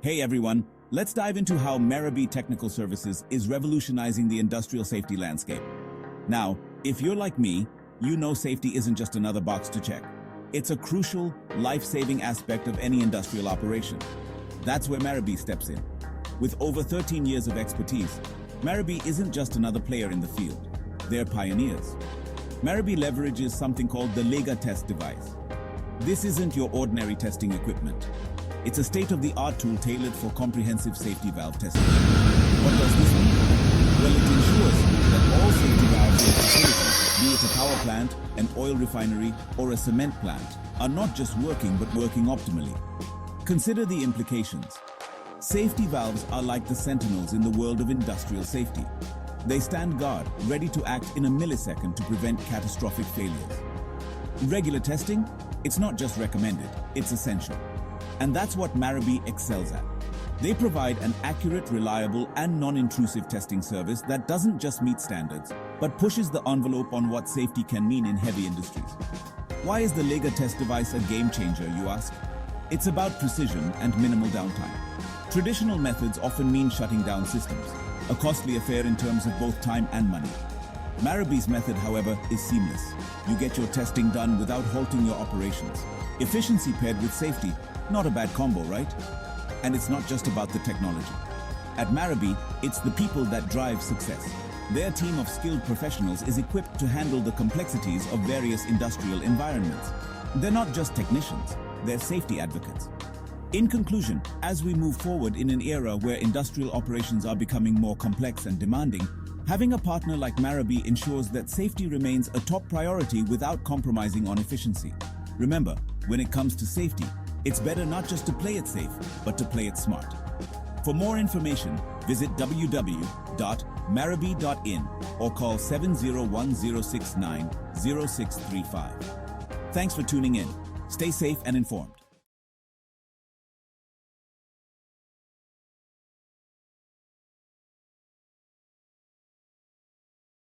Hey everyone, let's dive into how MARABEE Technical Services is revolutionizing the industrial safety landscape. Now, if you're like me, you know safety isn't just another box to check. It's a crucial, life-saving aspect of any industrial operation. That's where MARABEE steps in. With over 13 years of expertise, MARABEE isn't just another player in the field. They're pioneers. MARABEE leverages something called the Legatest device. This isn't your ordinary testing equipment. It's a state-of-the-art tool tailored for comprehensive safety valve testing. What does this mean? Well, it ensures that all safety valves in a facility, be it a power plant, an oil refinery, or a cement plant, are not just working but working optimally. Consider the implications. Safety valves are like the sentinels in the world of industrial safety. They stand guard, ready to act in a millisecond to prevent catastrophic failures. Regular testing? It's not just recommended, it's essential. And that's what MARABEE excels at. They provide an accurate, reliable, and non-intrusive testing service that doesn't just meet standards, but pushes the envelope on what safety can mean in heavy industries. Why is the Legatest device a game changer, you ask? It's about precision and minimal downtime. Traditional methods often mean shutting down systems, a costly affair in terms of both time and money. MARABEE's method, however, is seamless. You get your testing done without halting your operations. Efficiency paired with safety, not a bad combo, right? And it's not just about the technology. At MARABEE, it's the people that drive success. Their team of skilled professionals is equipped to handle the complexities of various industrial environments. They're not just technicians, they're safety advocates. In conclusion, as we move forward in an era where industrial operations are becoming more complex and demanding, having a partner like MARABEE ensures that safety remains a top priority without compromising on efficiency. Remember, when it comes to safety, it's better not just to play it safe, but to play it smart. For more information, visit www.marabee.in or call 701-069-0635. Thanks for tuning in. Stay safe and informed.